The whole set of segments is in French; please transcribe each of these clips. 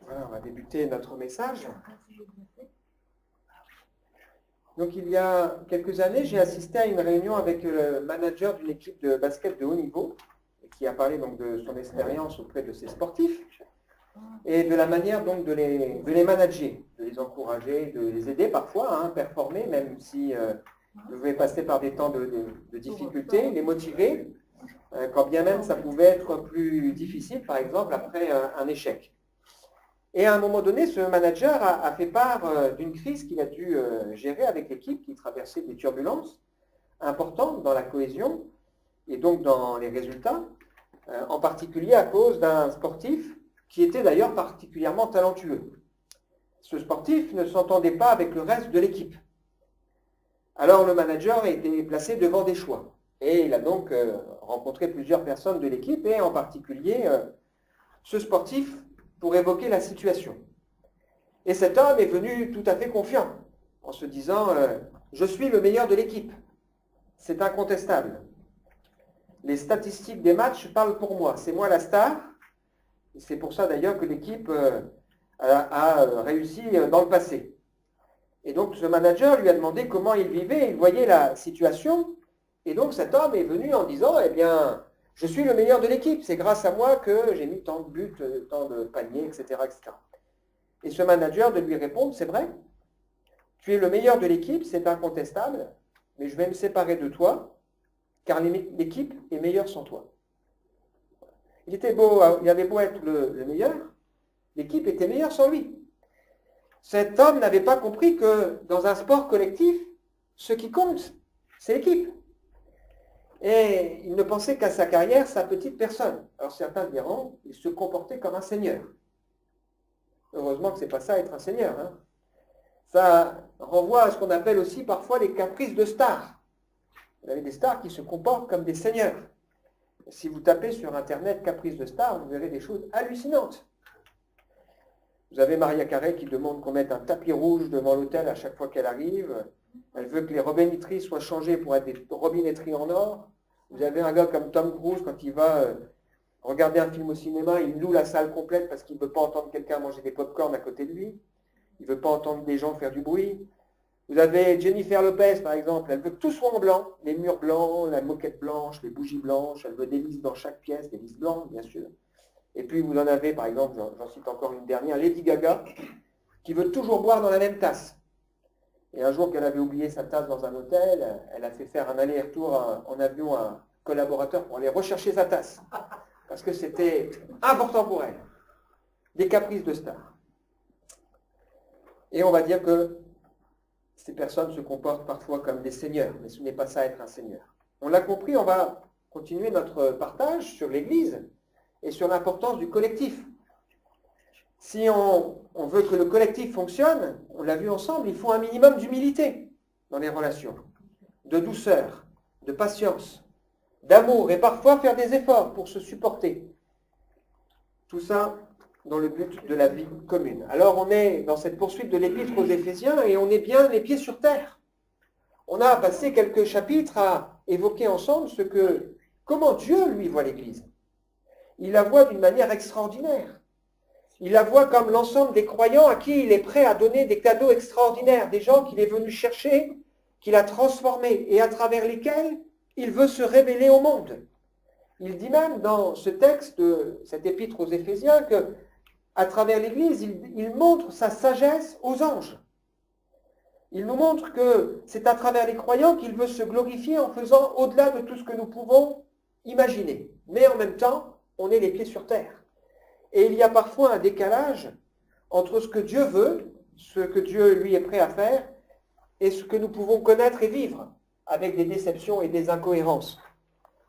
Voilà, on va débuter notre message. Donc, il y a quelques années, j'ai assisté à une réunion avec le manager d'une équipe de basket de haut niveau, qui a parlé donc de son expérience auprès de ses sportifs et de la manière donc de les manager, de les encourager, de les aider parfois à performer, même si vous devez passer par des temps de difficultés, les motiver, quand bien même ça pouvait être plus difficile, par exemple après un échec. Et à un moment donné, ce manager a fait part d'une crise qu'il a dû gérer avec l'équipe qui traversait des turbulences importantes dans la cohésion et donc dans les résultats, en particulier à cause d'un sportif qui était d'ailleurs particulièrement talentueux. Ce sportif ne s'entendait pas avec le reste de l'équipe. Alors le manager a été placé devant des choix. Et il a donc rencontré plusieurs personnes de l'équipe et en particulier ce sportif pour évoquer la situation. Et cet homme est venu tout à fait confiant, en se disant je suis le meilleur de l'équipe. C'est incontestable. Les statistiques des matchs parlent pour moi. C'est moi la star. Et c'est pour ça d'ailleurs que l'équipe a réussi dans le passé. Et donc ce manager lui a demandé comment il vivait, il voyait la situation. Et donc cet homme est venu en disant eh bien, je suis le meilleur de l'équipe. C'est grâce à moi que j'ai mis tant de buts, tant de paniers, etc., etc. Et ce manager de lui répondre, c'est vrai, tu es le meilleur de l'équipe, c'est incontestable, mais je vais me séparer de toi, car l'équipe est meilleure sans toi. Il avait beau être le meilleur, l'équipe était meilleure sans lui. Cet homme n'avait pas compris que dans un sport collectif, ce qui compte, c'est l'équipe. Et il ne pensait qu'à sa carrière, sa petite personne. Alors certains diront, il se comportait comme un seigneur. Heureusement que ce n'est pas ça être un seigneur. Ça renvoie à ce qu'on appelle aussi parfois les caprices de stars. Vous avez des stars qui se comportent comme des seigneurs. Si vous tapez sur Internet caprices de stars, vous verrez des choses hallucinantes. Vous avez Maria Carey qui demande qu'on mette un tapis rouge devant l'hôtel à chaque fois qu'elle arrive. Elle veut que les robinetteries soient changées pour être des robinetteries en or. Vous avez un gars comme Tom Cruise, quand il va regarder un film au cinéma, il loue la salle complète parce qu'il ne veut pas entendre quelqu'un manger des pop-corn à côté de lui. Il ne veut pas entendre des gens faire du bruit. Vous avez Jennifer Lopez, par exemple, elle veut que tout soit en blanc, les murs blancs, la moquette blanche, les bougies blanches, elle veut des listes dans chaque pièce, des listes blanches, bien sûr. Et puis vous en avez, par exemple, j'en cite encore une dernière, Lady Gaga, qui veut toujours boire dans la même tasse. Et un jour qu'elle avait oublié sa tasse dans un hôtel, elle a fait faire un aller-retour en avion à un collaborateur pour aller rechercher sa tasse. Parce que c'était important pour elle. Des caprices de star. Et on va dire que ces personnes se comportent parfois comme des seigneurs, mais ce n'est pas ça être un seigneur. On l'a compris, on va continuer notre partage sur l'Église et sur l'importance du collectif. Si on veut que le collectif fonctionne, on l'a vu ensemble, il faut un minimum d'humilité dans les relations, de douceur, de patience, d'amour et parfois faire des efforts pour se supporter. Tout ça dans le but de la vie commune. Alors on est dans cette poursuite de l'épître aux Éphésiens et on est bien les pieds sur terre. On a passé quelques chapitres à évoquer ensemble comment Dieu, lui, voit l'Église. Il la voit d'une manière extraordinaire. Il la voit comme l'ensemble des croyants à qui il est prêt à donner des cadeaux extraordinaires, des gens qu'il est venu chercher, qu'il a transformés et à travers lesquels il veut se révéler au monde. Il dit même dans ce texte, cette épître aux Éphésiens, que à travers l'Église, il montre sa sagesse aux anges. Il nous montre que c'est à travers les croyants qu'il veut se glorifier en faisant au-delà de tout ce que nous pouvons imaginer. Mais en même temps, on est les pieds sur terre. Et il y a parfois un décalage entre ce que Dieu veut, ce que Dieu, lui, est prêt à faire, et ce que nous pouvons connaître et vivre, avec des déceptions et des incohérences.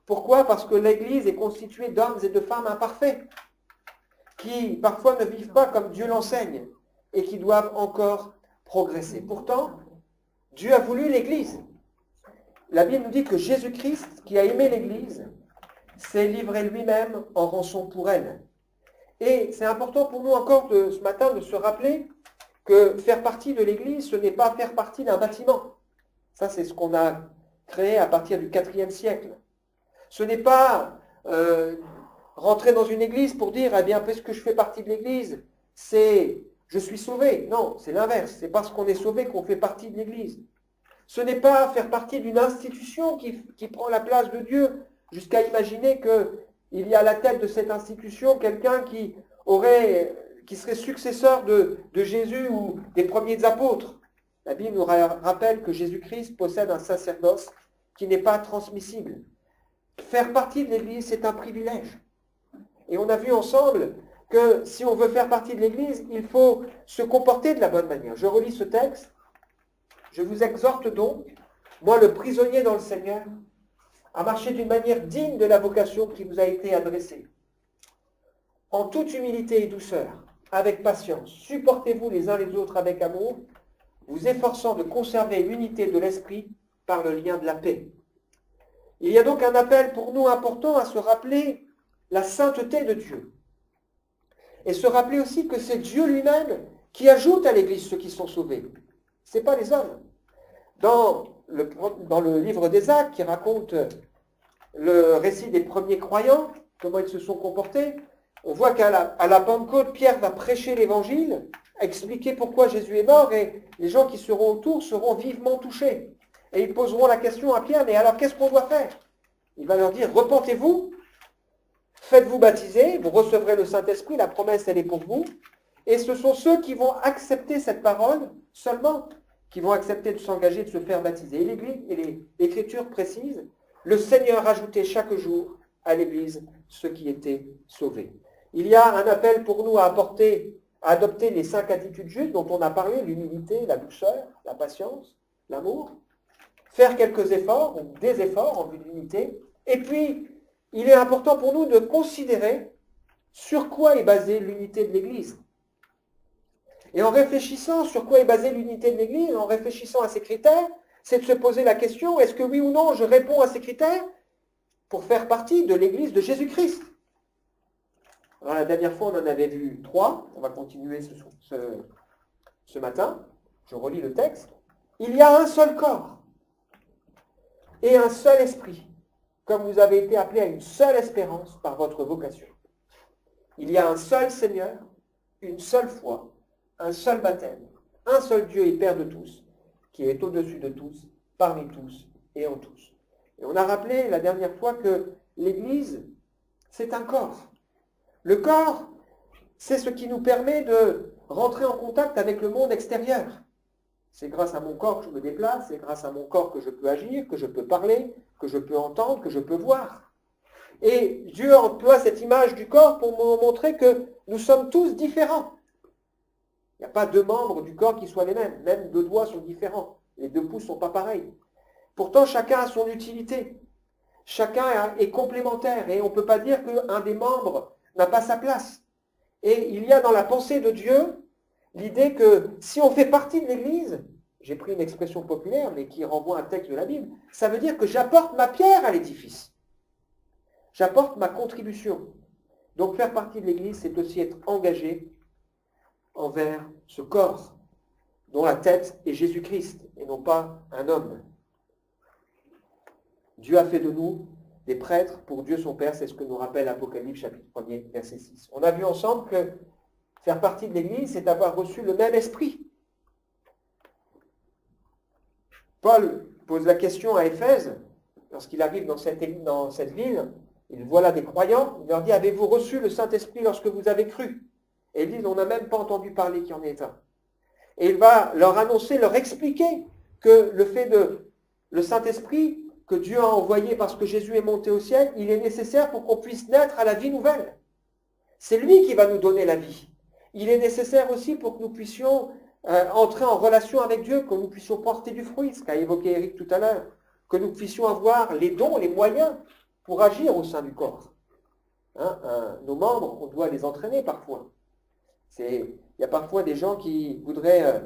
Pourquoi ? Parce que l'Église est constituée d'hommes et de femmes imparfaits, qui parfois ne vivent pas comme Dieu l'enseigne, et qui doivent encore progresser. Pourtant, Dieu a voulu l'Église. La Bible nous dit que Jésus-Christ, qui a aimé l'Église, s'est livré lui-même en rançon pour elle. Et c'est important pour nous encore ce matin de se rappeler que faire partie de l'Église, ce n'est pas faire partie d'un bâtiment. Ça, c'est ce qu'on a créé à partir du IVe siècle. Ce n'est pas rentrer dans une église pour dire, eh bien, puisque je fais partie de l'église, c'est « je suis sauvé ». Non, c'est l'inverse. C'est parce qu'on est sauvé qu'on fait partie de l'Église. Ce n'est pas faire partie d'une institution qui prend la place de Dieu, jusqu'à imaginer qu'il y a à la tête de cette institution quelqu'un qui serait successeur de Jésus ou des premiers apôtres. La Bible nous rappelle que Jésus-Christ possède un sacerdoce qui n'est pas transmissible. Faire partie de l'Église, c'est un privilège. Et on a vu ensemble que si on veut faire partie de l'Église, il faut se comporter de la bonne manière. Je relis ce texte. Je vous exhorte donc, moi le prisonnier dans le Seigneur, à marcher d'une manière digne de la vocation qui vous a été adressée. En toute humilité et douceur, avec patience, supportez-vous les uns les autres avec amour, vous efforçant de conserver l'unité de l'esprit par le lien de la paix. Il y a donc un appel pour nous important à se rappeler la sainteté de Dieu. Et se rappeler aussi que c'est Dieu lui-même qui ajoute à l'Église ceux qui sont sauvés. Ce n'est pas les hommes. Dans le livre des Actes, qui raconte le récit des premiers croyants, comment ils se sont comportés, on voit qu'à la Pentecôte, Pierre va prêcher l'Évangile, expliquer pourquoi Jésus est mort, et les gens qui seront autour seront vivement touchés. Et ils poseront la question à Pierre, mais alors qu'est-ce qu'on doit faire? Il va leur dire, repentez-vous, faites-vous baptiser, vous recevrez le Saint-Esprit, la promesse elle est pour vous. Et ce sont ceux qui vont accepter cette parole seulement, qui vont accepter de s'engager, de se faire baptiser. Et l'Écriture précise, le Seigneur ajoutait chaque jour à l'Église ceux qui étaient sauvés. Il y a un appel pour nous à adopter les 5 attitudes justes dont on a parlé, l'humilité, la douceur, la patience, l'amour, faire quelques efforts, ou des efforts en vue de l'unité. Et puis, il est important pour nous de considérer sur quoi est basée l'unité de l'Église. Et en réfléchissant sur quoi est basée l'unité de l'Église, en réfléchissant à ces critères, c'est de se poser la question, est-ce que oui ou non je réponds à ces critères pour faire partie de l'Église de Jésus-Christ? Alors, la dernière fois, on en avait vu 3. On va continuer ce matin. Je relis le texte. Il y a un seul corps et un seul esprit, comme vous avez été appelés à une seule espérance par votre vocation. Il y a un seul Seigneur, une seule foi, un seul baptême, un seul Dieu et Père de tous, qui est au-dessus de tous, parmi tous et en tous. Et on a rappelé la dernière fois que l'Église, c'est un corps. Le corps, c'est ce qui nous permet de rentrer en contact avec le monde extérieur. C'est grâce à mon corps que je me déplace, c'est grâce à mon corps que je peux agir, que je peux parler, que je peux entendre, que je peux voir. Et Dieu emploie cette image du corps pour nous montrer que nous sommes tous différents. Il n'y a pas 2 membres du corps qui soient les mêmes. Même 2 doigts sont différents. Les 2 pouces ne sont pas pareils. Pourtant, chacun a son utilité. Chacun est complémentaire. Et on ne peut pas dire qu'un des membres n'a pas sa place. Et il y a dans la pensée de Dieu l'idée que si on fait partie de l'Église, j'ai pris une expression populaire, mais qui renvoie à un texte de la Bible, ça veut dire que j'apporte ma pierre à l'édifice. J'apporte ma contribution. Donc faire partie de l'Église, c'est aussi être engagé envers ce corps, dont la tête est Jésus-Christ, et non pas un homme. Dieu a fait de nous des prêtres pour Dieu son Père, c'est ce que nous rappelle Apocalypse chapitre 1er, verset 6. On a vu ensemble que faire partie de l'Église, c'est avoir reçu le même esprit. Paul pose la question à Éphèse, lorsqu'il arrive dans cette ville, il voit là des croyants, il leur dit, avez-vous reçu le Saint-Esprit lorsque vous avez cru? Et ils disent, on n'a même pas entendu parler qu'il y en ait un. Et il va leur annoncer, leur expliquer que le Saint-Esprit que Dieu a envoyé parce que Jésus est monté au ciel, il est nécessaire pour qu'on puisse naître à la vie nouvelle. C'est lui qui va nous donner la vie. Il est nécessaire aussi pour que nous puissions entrer en relation avec Dieu, que nous puissions porter du fruit, ce qu'a évoqué Eric tout à l'heure, que nous puissions avoir les dons, les moyens pour agir au sein du corps. Nos membres, on doit les entraîner parfois. Il y a parfois des gens qui voudraient,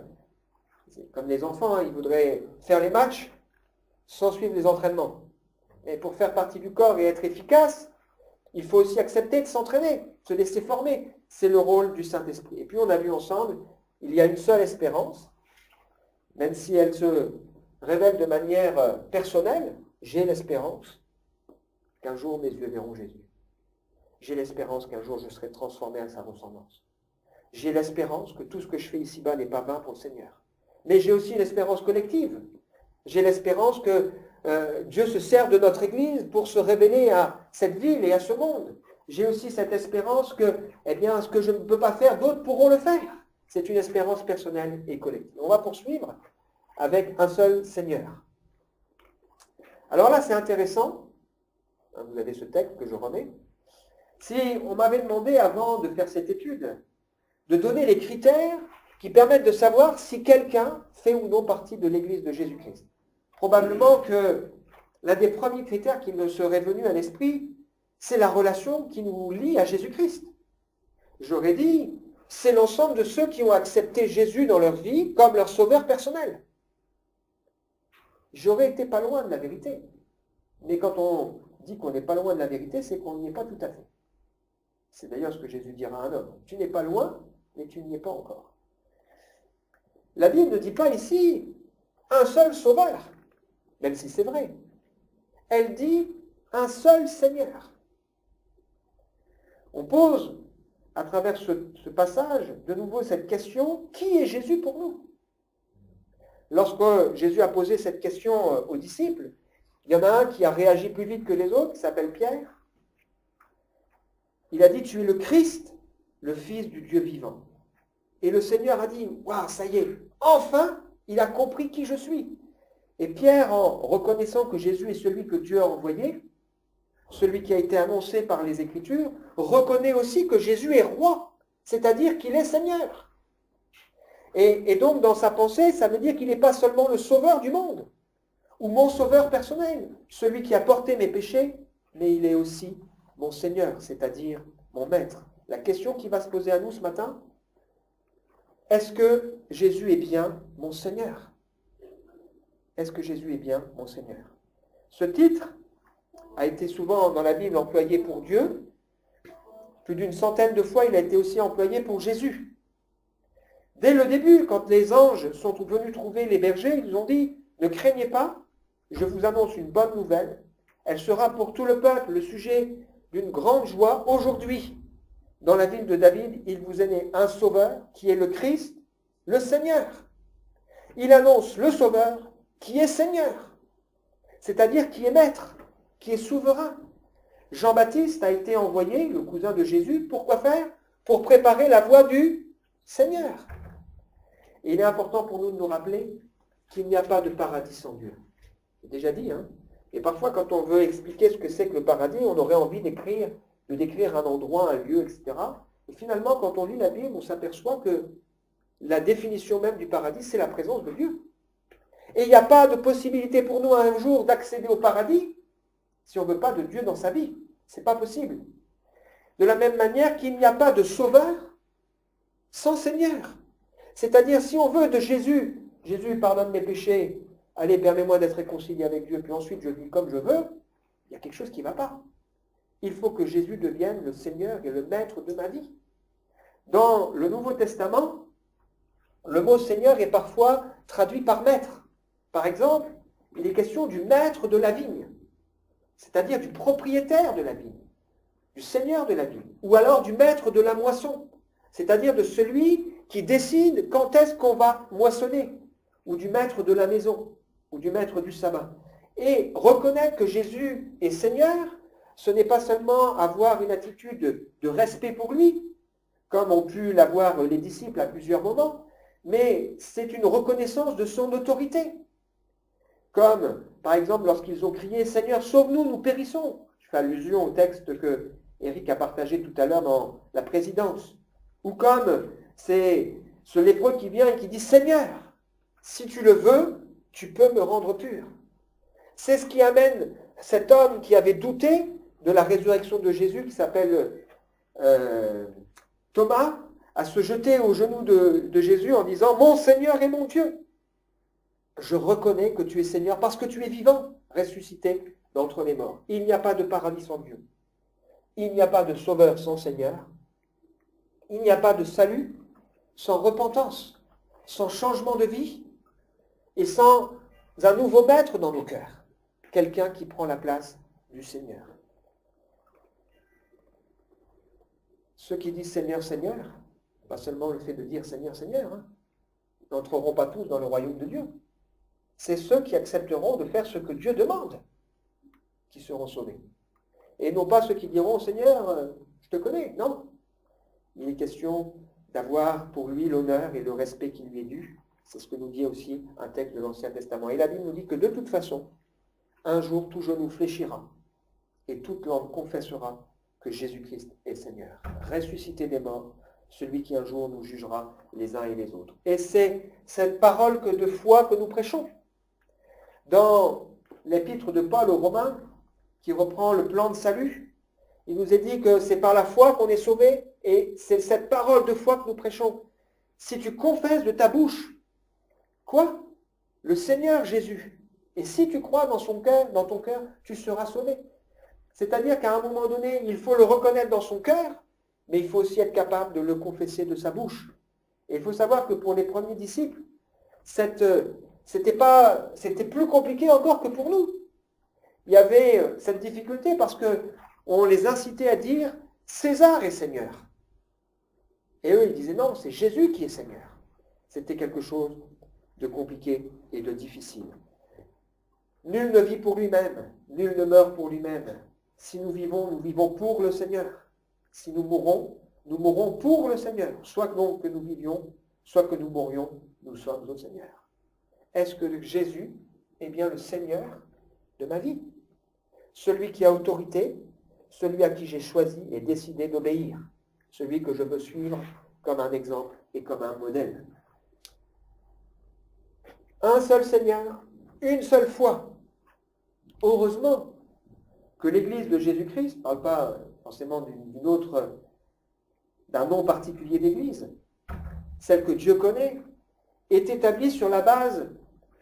comme les enfants, ils voudraient faire les matchs sans suivre les entraînements. Et pour faire partie du corps et être efficace, il faut aussi accepter de s'entraîner, se laisser former. C'est le rôle du Saint-Esprit. Et puis on a vu ensemble, il y a une seule espérance, même si elle se révèle de manière personnelle, j'ai l'espérance qu'un jour mes yeux verront Jésus. J'ai l'espérance qu'un jour je serai transformé à sa ressemblance. J'ai l'espérance que tout ce que je fais ici-bas n'est pas vain pour le Seigneur. Mais j'ai aussi une espérance collective. J'ai l'espérance que Dieu se sert de notre Église pour se révéler à cette ville et à ce monde. J'ai aussi cette espérance que, eh bien, ce que je ne peux pas faire, d'autres pourront le faire. C'est une espérance personnelle et collective. On va poursuivre avec un seul Seigneur. Alors là, c'est intéressant. Vous avez ce texte que je remets. Si on m'avait demandé, avant de faire cette étude, de donner les critères qui permettent de savoir si quelqu'un fait ou non partie de l'Église de Jésus-Christ, probablement que l'un des premiers critères qui me serait venu à l'esprit, c'est la relation qui nous lie à Jésus-Christ. J'aurais dit, c'est l'ensemble de ceux qui ont accepté Jésus dans leur vie comme leur sauveur personnel. J'aurais été pas loin de la vérité. Mais quand on dit qu'on n'est pas loin de la vérité, c'est qu'on n'y est pas tout à fait. C'est d'ailleurs ce que Jésus dira à un homme. Tu n'es pas loin, mais tu n'y es pas encore. La Bible ne dit pas ici un seul sauveur, même si c'est vrai. Elle dit un seul Seigneur. On pose, à travers ce passage, de nouveau cette question, qui est Jésus pour nous? Lorsque Jésus a posé cette question aux disciples, il y en a un qui a réagi plus vite que les autres, qui s'appelle Pierre. Il a dit, tu es le Christ, le Fils du Dieu vivant. Et le Seigneur a dit, waouh, ça y est, enfin, il a compris qui je suis. Et Pierre, en reconnaissant que Jésus est celui que Dieu a envoyé, celui qui a été annoncé par les Écritures, reconnaît aussi que Jésus est roi, c'est-à-dire qu'il est Seigneur. Et donc, dans sa pensée, ça veut dire qu'il n'est pas seulement le sauveur du monde, ou mon sauveur personnel, celui qui a porté mes péchés, mais il est aussi mon Seigneur, c'est-à-dire mon Maître. La question qui va se poser à nous ce matin, est-ce que Jésus est bien mon Seigneur? Est-ce que Jésus est bien mon Seigneur? Ce titre a été souvent dans la Bible employé pour Dieu. Plus d'une centaine de fois, il a été aussi employé pour Jésus. Dès le début, quand les anges sont venus trouver les bergers, ils ont dit, ne craignez pas, je vous annonce une bonne nouvelle. Elle sera pour tout le peuple le sujet d'une grande joie. Aujourd'hui, dans la ville de David, il vous est né un sauveur qui est le Christ, le Seigneur. Il annonce le sauveur qui est Seigneur, c'est-à-dire qui est maître, qui est souverain. Jean-Baptiste a été envoyé, le cousin de Jésus, pour quoi faire? Pour préparer la voie du Seigneur. Et il est important pour nous de nous rappeler qu'il n'y a pas de paradis sans Dieu. C'est déjà dit, hein? Et parfois, quand on veut expliquer ce que c'est que le paradis, on aurait envie de décrire un endroit, un lieu, etc. Et finalement, quand on lit la Bible, on s'aperçoit que la définition même du paradis, c'est la présence de Dieu. Et il n'y a pas de possibilité pour nous un jour d'accéder au paradis si on ne veut pas de Dieu dans sa vie. Ce n'est pas possible. De la même manière qu'il n'y a pas de sauveur sans Seigneur. C'est-à-dire, si on veut de Jésus, Jésus pardonne mes péchés, allez, permets-moi d'être réconcilié avec Dieu, puis ensuite je vis comme je veux, il y a quelque chose qui ne va pas. Il faut que Jésus devienne le Seigneur et le Maître de ma vie. Dans le Nouveau Testament, le mot Seigneur est parfois traduit par Maître. Par exemple, il est question du Maître de la vigne, c'est-à-dire du propriétaire de la vigne, du Seigneur de la vigne, ou alors du Maître de la moisson, c'est-à-dire de celui qui décide quand est-ce qu'on va moissonner, ou du Maître de la maison, ou du Maître du sabbat. Et reconnaître que Jésus est Seigneur, ce n'est pas seulement avoir une attitude de respect pour lui, comme ont pu l'avoir les disciples à plusieurs moments, mais c'est une reconnaissance de son autorité. Comme, par exemple, lorsqu'ils ont crié « Seigneur, sauve-nous, nous périssons ». Je fais allusion au texte que Eric a partagé tout à l'heure dans la présidence. Ou comme c'est ce lépreux qui vient et qui dit « Seigneur, si tu le veux, tu peux me rendre pur ». C'est ce qui amène cet homme qui avait douté de la résurrection de Jésus, qui s'appelle Thomas, à se jeter aux genoux de Jésus en disant « Mon Seigneur et mon Dieu ». Je reconnais que tu es Seigneur parce que tu es vivant, ressuscité d'entre les morts. Il n'y a pas de paradis sans Dieu. Il n'y a pas de sauveur sans Seigneur. Il n'y a pas de salut sans repentance, sans changement de vie et sans un nouveau maître dans nos cœurs. Quelqu'un qui prend la place du Seigneur. Ceux qui disent Seigneur, Seigneur, Pas seulement le fait de dire Seigneur, Seigneur. Hein. Ils n'entreront pas tous dans le royaume de Dieu. C'est ceux qui accepteront de faire ce que Dieu demande qui seront sauvés. Et non pas ceux qui diront Seigneur, je te connais. Non. Il est question d'avoir pour lui l'honneur et le respect qui lui est dû. C'est ce que nous dit aussi un texte de l'Ancien Testament. Et la Bible nous dit que de toute façon, un jour tout genou fléchira et toute langue confessera que Jésus-Christ est Seigneur. Ressuscité des morts, celui qui un jour nous jugera les uns et les autres. Et c'est cette parole de foi que nous prêchons. Dans l'épître de Paul aux Romains, qui reprend le plan de salut, il nous est dit que c'est par la foi qu'on est sauvé, et c'est cette parole de foi que nous prêchons. Si tu confesses de ta bouche, quoi? Le Seigneur Jésus. Et si tu crois dans ton cœur, tu seras sauvé. C'est-à-dire qu'à un moment donné, il faut le reconnaître dans son cœur, mais il faut aussi être capable de le confesser de sa bouche. Et il faut savoir que pour les premiers disciples, c'était plus compliqué encore que pour nous. Il y avait cette difficulté parce qu'on les incitait à dire « César est Seigneur ». Et eux, ils disaient « Non, c'est Jésus qui est Seigneur ». C'était quelque chose de compliqué et de difficile. Nul ne vit pour lui-même, nul ne meurt pour lui-même. Si nous vivons pour le Seigneur. Si nous mourrons pour le Seigneur. Soit donc que nous vivions, soit que nous mourions, nous sommes au Seigneur. Est-ce que Jésus est bien le Seigneur de ma vie? Celui qui a autorité, celui à qui j'ai choisi et décidé d'obéir, celui que je veux suivre comme un exemple et comme un modèle. Un seul Seigneur, une seule foi. Heureusement que l'Église de Jésus-Christ, je ne parle pas forcément d'un nom particulier d'Église, celle que Dieu connaît, est établie sur la base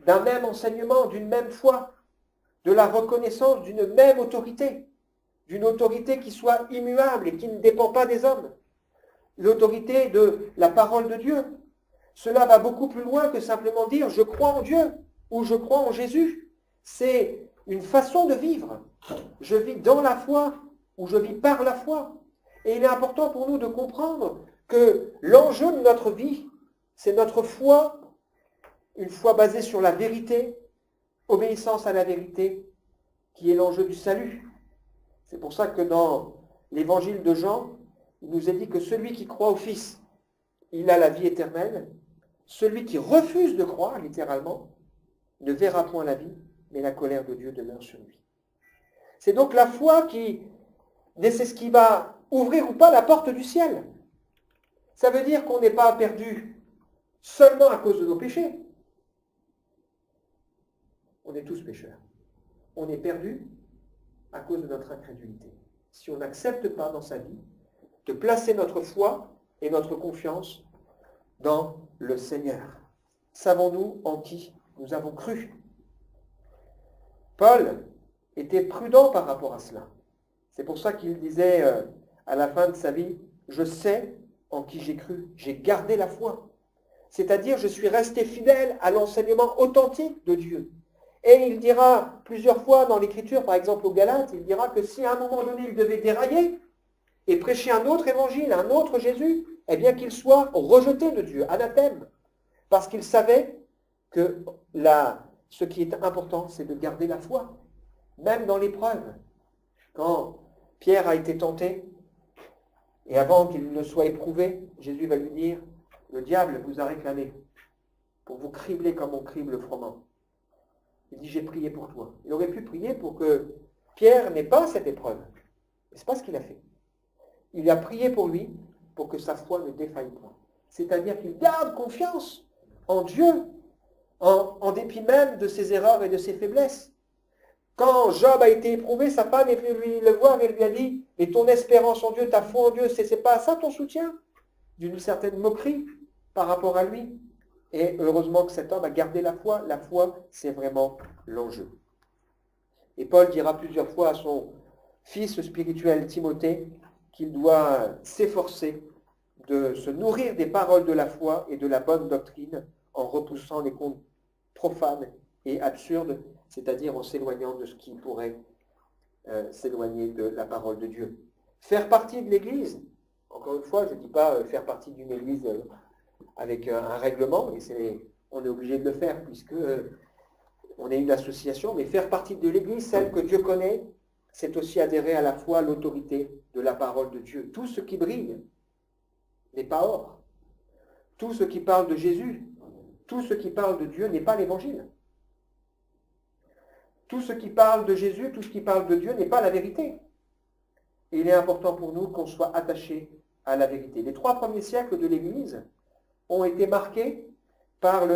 d'un même enseignement, d'une même foi, de la reconnaissance d'une même autorité, d'une autorité qui soit immuable et qui ne dépend pas des hommes, l'autorité de la parole de Dieu. Cela va beaucoup plus loin que simplement dire « je crois en Dieu » ou « je crois en Jésus ». C'est une façon de vivre. Je vis dans la foi ou je vis par la foi. Et il est important pour nous de comprendre que l'enjeu de notre vie, c'est notre foi, une foi basée sur la vérité, obéissance à la vérité, qui est l'enjeu du salut. C'est pour ça que dans l'évangile de Jean, il nous est dit que celui qui croit au Fils, il a la vie éternelle. Celui qui refuse de croire, littéralement, ne verra point la vie, mais la colère de Dieu demeure sur lui. C'est donc la foi c'est ce qui va ouvrir ou pas la porte du ciel. Ça veut dire qu'on n'est pas perdu seulement à cause de nos péchés. On est tous pécheurs. On est perdu à cause de notre incrédulité. Si on n'accepte pas dans sa vie de placer notre foi et notre confiance dans le Seigneur. Savons-nous en qui nous avons cru? Paul était prudent par rapport à cela. C'est pour ça qu'il disait à la fin de sa vie, « Je sais en qui j'ai cru, j'ai gardé la foi. » C'est-à-dire, je suis resté fidèle à l'enseignement authentique de Dieu. Et il dira plusieurs fois dans l'Écriture, par exemple aux Galates, il dira que si à un moment donné il devait dérailler et prêcher un autre évangile, un autre Jésus, eh bien qu'il soit rejeté de Dieu, anathème. Parce qu'il savait que ce qui est important, c'est de garder la foi, même dans l'épreuve. Quand Pierre a été tenté, et avant qu'il ne soit éprouvé, Jésus va lui dire, le diable vous a réclamé pour vous cribler comme on crible le froment. Il dit, j'ai prié pour toi. Il aurait pu prier pour que Pierre n'ait pas cette épreuve. Mais ce n'est pas ce qu'il a fait. Il a prié pour lui, pour que sa foi ne défaille point. C'est-à-dire qu'il garde confiance en Dieu, en dépit même de ses erreurs et de ses faiblesses. Quand Job a été éprouvé, sa femme est venue le voir et lui a dit « Et ton espérance en Dieu, ta foi en Dieu, c'est pas ça ton soutien ?» D'une certaine moquerie par rapport à lui. Et heureusement que cet homme a gardé la foi. La foi, c'est vraiment l'enjeu. Et Paul dira plusieurs fois à son fils spirituel Timothée qu'il doit s'efforcer de se nourrir des paroles de la foi et de la bonne doctrine en repoussant les contes profanes et absurdes, c'est-à-dire en s'éloignant de ce qui pourrait s'éloigner de la parole de Dieu. Faire partie de l'Église, Encore une fois, je ne dis pas faire partie d'une église avec un règlement, et on est obligé de le faire puisque on est une association, mais faire partie de l'église, celle que Dieu connaît, c'est aussi adhérer à la foi, à l'autorité de la parole de Dieu. Tout ce qui brille n'est pas or. Tout ce qui parle de Jésus, tout ce qui parle de Dieu n'est pas l'évangile. Tout ce qui parle de Jésus, tout ce qui parle de Dieu n'est pas la vérité. Et il est important pour nous qu'on soit attachés à la vérité. Les 3 premiers siècles de l'Église ont été marqués par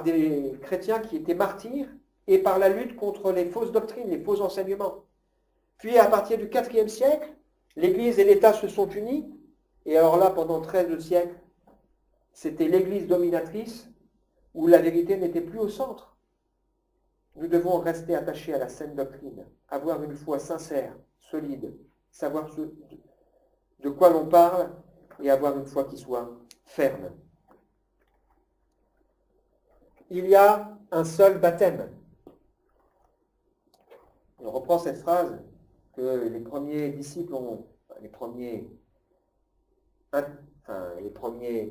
des chrétiens qui étaient martyrs et par la lutte contre les fausses doctrines, les faux enseignements. Puis à partir du IVe siècle, l'Église et l'État se sont unis, et alors là, pendant 13 siècles, c'était l'Église dominatrice où la vérité n'était plus au centre. Nous devons rester attachés à la saine doctrine, avoir une foi sincère, solide, savoir de quoi l'on parle et avoir une foi qui soit ferme. Il y a un seul baptême. On reprend cette phrase que les premiers disciples les premiers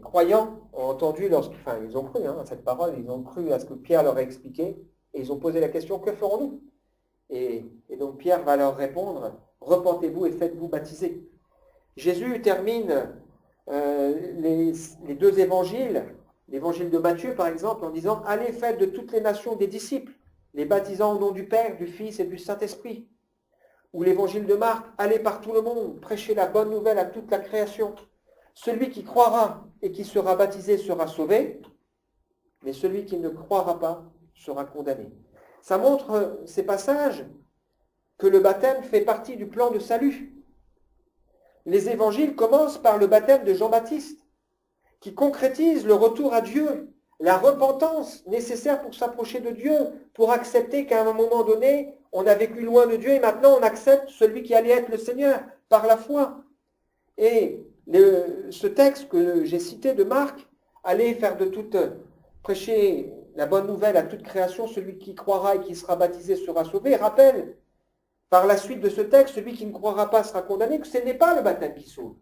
croyants ont entendu ils ont cru à cette parole, ils ont cru à ce que Pierre leur a expliqué, et ils ont posé la question, que ferons-nous? Et donc Pierre va leur répondre, repentez-vous et faites-vous baptiser. Jésus termine les 2 évangiles, l'évangile de Matthieu par exemple, en disant, allez, faites de toutes les nations des disciples, les baptisant au nom du Père, du Fils et du Saint-Esprit. Ou l'évangile de Marc, allez par tout le monde, prêchez la bonne nouvelle à toute la création. Celui qui croira et qui sera baptisé sera sauvé, mais celui qui ne croira pas sera condamné. Ça montre, ces passages, que le baptême fait partie du plan de salut. Les évangiles commencent par le baptême de Jean-Baptiste, qui concrétise le retour à Dieu, la repentance nécessaire pour s'approcher de Dieu, pour accepter qu'à un moment donné, on a vécu loin de Dieu et maintenant on accepte celui qui allait être le Seigneur par la foi. Et ce texte que j'ai cité de Marc, allez prêcher la bonne nouvelle à toute création, celui qui croira et qui sera baptisé sera sauvé, rappelle par la suite de ce texte, celui qui ne croira pas sera condamné, que ce n'est pas le baptême qui sauve,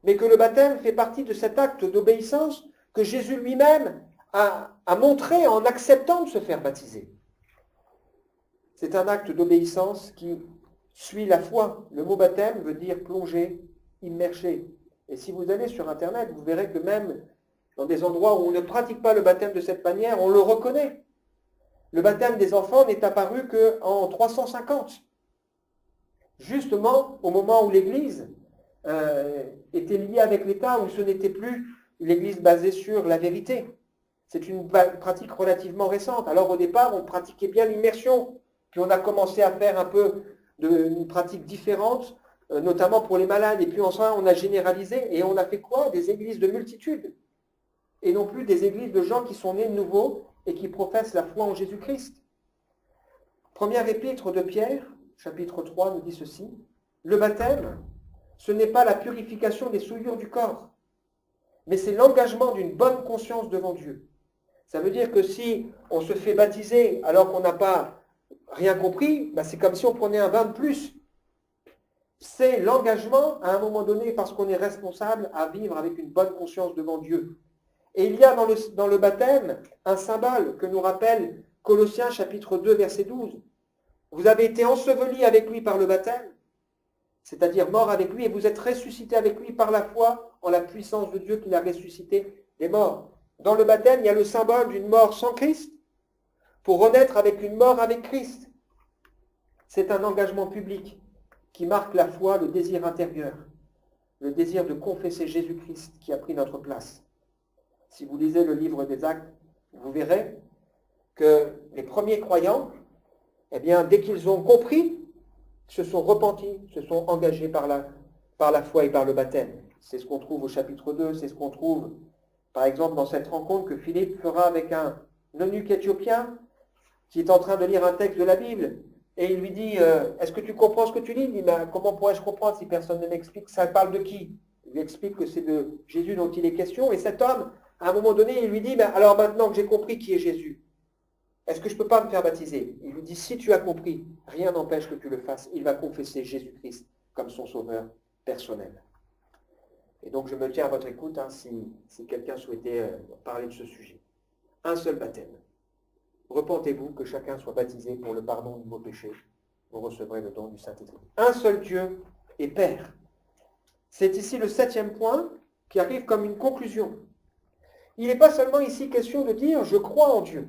mais que le baptême fait partie de cet acte d'obéissance que Jésus lui-même a montré en acceptant de se faire baptiser. C'est un acte d'obéissance qui suit la foi. Le mot baptême veut dire plonger, immerger. Et si vous allez sur Internet, vous verrez que même dans des endroits où on ne pratique pas le baptême de cette manière, on le reconnaît. Le baptême des enfants n'est apparu qu'en 350. Justement au moment où l'Église était liée avec l'État, où ce n'était plus l'Église basée sur la vérité. C'est une pratique relativement récente. Alors au départ, on pratiquait bien l'immersion, puis on a commencé à faire un peu une pratique différente, notamment pour les malades, et puis enfin on a généralisé, et on a fait quoi? Des églises de multitudes, et non plus des églises de gens qui sont nés de nouveau et qui professent la foi en Jésus-Christ. Première épître de Pierre, chapitre 3, nous dit ceci, « Le baptême, ce n'est pas la purification des souillures du corps, mais c'est l'engagement d'une bonne conscience devant Dieu. » Ça veut dire que si on se fait baptiser alors qu'on n'a pas rien compris, c'est comme si on prenait un vin de plus. C'est l'engagement, à un moment donné, parce qu'on est responsable, à vivre avec une bonne conscience devant Dieu. Et il y a dans le baptême un symbole que nous rappelle Colossiens chapitre 2, verset 12. Vous avez été ensevelis avec lui par le baptême, c'est-à-dire mort avec lui, et vous êtes ressuscités avec lui par la foi en la puissance de Dieu qui l'a ressuscité des morts. Dans le baptême, il y a le symbole d'une mort sans Christ pour renaître avec une mort avec Christ. C'est un engagement public qui marque la foi, le désir intérieur, le désir de confesser Jésus-Christ qui a pris notre place. Si vous lisez le livre des Actes, vous verrez que les premiers croyants, dès qu'ils ont compris, se sont repentis, se sont engagés par la foi et par le baptême. C'est ce qu'on trouve au chapitre 2, c'est ce qu'on trouve, par exemple, dans cette rencontre que Philippe fera avec un eunuque éthiopien qui est en train de lire un texte de la Bible. Et il lui dit, est-ce que tu comprends ce que tu lis? Il dit, comment pourrais-je comprendre si personne ne m'explique? Ça parle de qui? Il lui explique que c'est de Jésus dont il est question. Et cet homme, à un moment donné, il lui dit, alors maintenant que j'ai compris qui est Jésus, est-ce que je ne peux pas me faire baptiser? Il lui dit, si tu as compris, rien n'empêche que tu le fasses. Il va confesser Jésus-Christ comme son sauveur personnel. Et donc, je me tiens à votre écoute si quelqu'un souhaitait parler de ce sujet. Un seul baptême. Repentez-vous, que chacun soit baptisé pour le pardon de vos péchés. Vous recevrez le don du Saint-Esprit. Un seul Dieu et Père. C'est ici le 7e point qui arrive comme une conclusion. Il n'est pas seulement ici question de dire « je crois en Dieu »,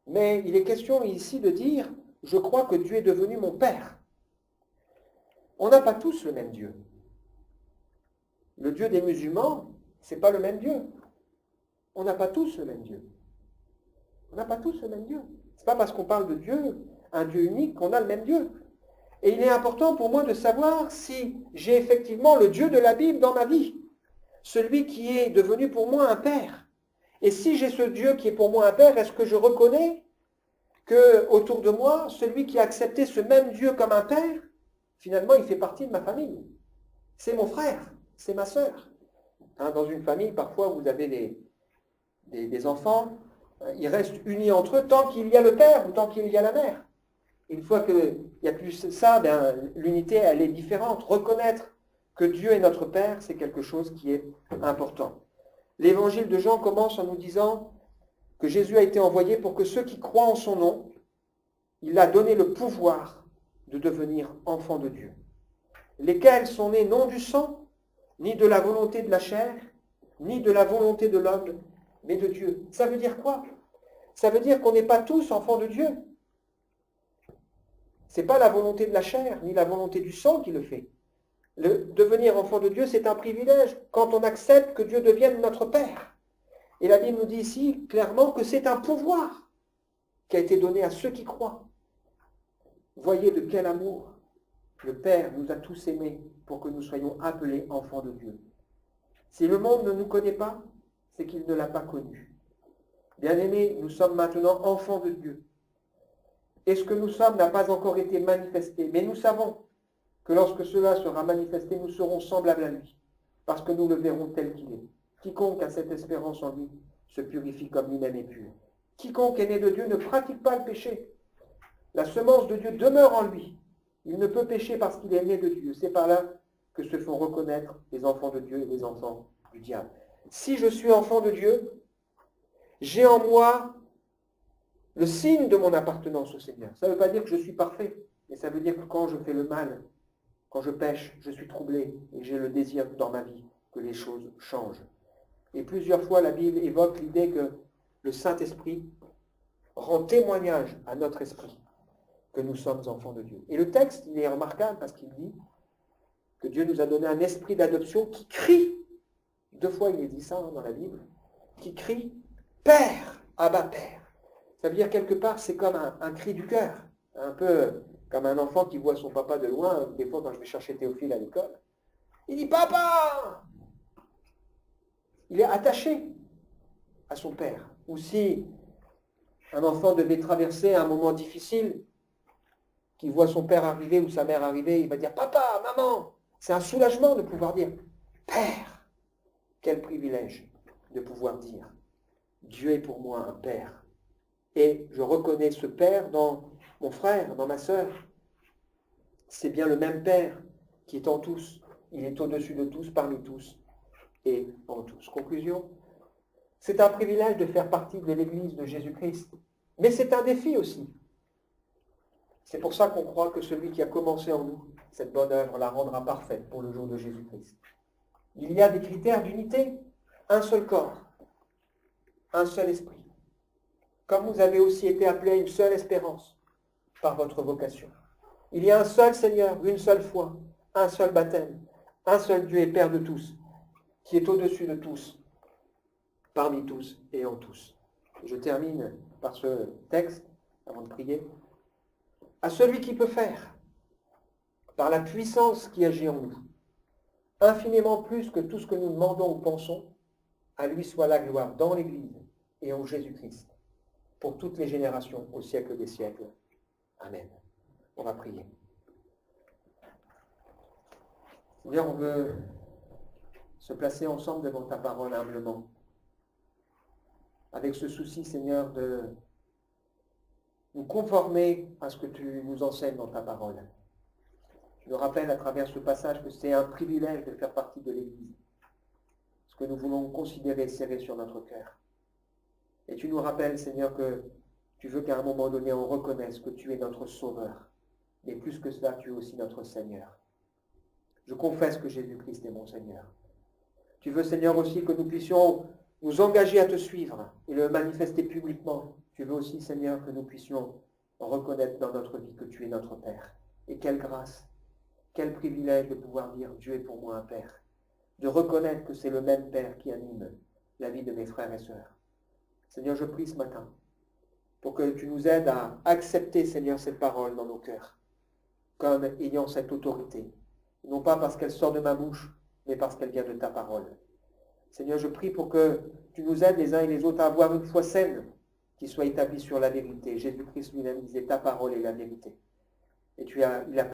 mais il est question ici de dire « je crois que Dieu est devenu mon Père ». On n'a pas tous le même Dieu. Le Dieu des musulmans, ce n'est pas le même Dieu. On n'a pas tous le même Dieu. On n'a pas tous le même Dieu. Ce n'est pas parce qu'on parle de Dieu, un Dieu unique, qu'on a le même Dieu. Et il est important pour moi de savoir si j'ai effectivement le Dieu de la Bible dans ma vie, celui qui est devenu pour moi un Père. Et si j'ai ce Dieu qui est pour moi un Père, est-ce que je reconnais que autour de moi, celui qui a accepté ce même Dieu comme un Père, finalement, il fait partie de ma famille. C'est mon frère, c'est ma sœur. Dans une famille, parfois, vous avez des enfants, ils restent unis entre eux tant qu'il y a le père ou tant qu'il y a la mère. Une fois qu'il n'y a plus ça, l'unité, elle est différente. Reconnaître que Dieu est notre Père, c'est quelque chose qui est important. L'évangile de Jean commence en nous disant que Jésus a été envoyé pour que ceux qui croient en son nom, il a donné le pouvoir de devenir enfants de Dieu. Lesquels sont nés non du sang, ni de la volonté de la chair, ni de la volonté de l'homme, mais de Dieu. Ça veut dire quoi? Ça veut dire qu'on n'est pas tous enfants de Dieu. Ce n'est pas la volonté de la chair, ni la volonté du sang qui le fait. Le devenir enfant de Dieu, c'est un privilège quand on accepte que Dieu devienne notre Père. Et la Bible nous dit ici clairement que c'est un pouvoir qui a été donné à ceux qui croient. Voyez de quel amour le Père nous a tous aimés pour que nous soyons appelés enfants de Dieu. Si le monde ne nous connaît pas, c'est qu'il ne l'a pas connu. Bien-aimés, nous sommes maintenant enfants de Dieu. Et ce que nous sommes n'a pas encore été manifesté. Mais nous savons que lorsque cela sera manifesté, nous serons semblables à lui, parce que nous le verrons tel qu'il est. Quiconque a cette espérance en lui se purifie comme lui-même est pur. Quiconque est né de Dieu ne pratique pas le péché. La semence de Dieu demeure en lui. Il ne peut pécher parce qu'il est né de Dieu. C'est par là que se font reconnaître les enfants de Dieu et les enfants du diable. Si je suis enfant de Dieu, j'ai en moi le signe de mon appartenance au Seigneur. Ça ne veut pas dire que je suis parfait, mais ça veut dire que quand je fais le mal, quand je pêche, je suis troublé et j'ai le désir dans ma vie que les choses changent. Et plusieurs fois, la Bible évoque l'idée que le Saint-Esprit rend témoignage à notre esprit que nous sommes enfants de Dieu. Et le texte, il est remarquable parce qu'il dit que Dieu nous a donné un esprit d'adoption qui crie, 2 fois il est dit ça dans la Bible, qui crie « Père, Abba Père ». Ça veut dire quelque part, c'est comme un cri du cœur, un peu comme un enfant qui voit son papa de loin. Des fois, quand je vais chercher Théophile à l'école, il dit « Papa !» Il est attaché à son père. Ou si un enfant devait traverser un moment difficile, qu'il voit son père arriver ou sa mère arriver, il va dire « Papa, maman !» C'est un soulagement de pouvoir dire « Père !» Quel privilège de pouvoir dire « Dieu est pour moi un père !» Et je reconnais ce Père dans mon frère, dans ma sœur. C'est bien le même Père qui est en tous. Il est au-dessus de tous, parmi tous et en tous. Conclusion, c'est un privilège de faire partie de l'Église de Jésus-Christ. Mais c'est un défi aussi. C'est pour ça qu'on croit que celui qui a commencé en nous cette bonne œuvre la rendra parfaite pour le jour de Jésus-Christ. Il y a des critères d'unité, un seul corps, un seul esprit. Comme vous avez aussi été appelés à une seule espérance par votre vocation. Il y a un seul Seigneur, une seule foi, un seul baptême, un seul Dieu et Père de tous, qui est au-dessus de tous, parmi tous et en tous. Je termine par ce texte, avant de prier. À celui qui peut faire, par la puissance qui agit en nous, infiniment plus que tout ce que nous demandons ou pensons, à lui soit la gloire dans l'Église et en Jésus-Christ, pour toutes les générations, au siècle des siècles. Amen. On va prier. Seigneur, on veut se placer ensemble devant ta parole humblement, avec ce souci, Seigneur, de nous conformer à ce que tu nous enseignes dans ta parole. Tu nous rappelles à travers ce passage que c'est un privilège de faire partie de l'Église. Ce que nous voulons considérer serré sur notre cœur. Et tu nous rappelles, Seigneur, que tu veux qu'à un moment donné, on reconnaisse que tu es notre Sauveur. Mais plus que cela, tu es aussi notre Seigneur. Je confesse que Jésus-Christ est mon Seigneur. Tu veux, Seigneur, aussi que nous puissions nous engager à te suivre et le manifester publiquement. Tu veux aussi, Seigneur, que nous puissions reconnaître dans notre vie que tu es notre Père. Et quelle grâce, quel privilège de pouvoir dire Dieu est pour moi un Père. De reconnaître que c'est le même Père qui anime la vie de mes frères et sœurs. Seigneur, je prie ce matin pour que tu nous aides à accepter, Seigneur, cette parole dans nos cœurs, comme ayant cette autorité. Non pas parce qu'elle sort de ma bouche, mais parce qu'elle vient de ta parole. Seigneur, je prie pour que tu nous aides les uns et les autres à avoir une foi saine qui soit établie sur la vérité. Jésus-Christ lui-même disait, ta parole est la vérité. Et il a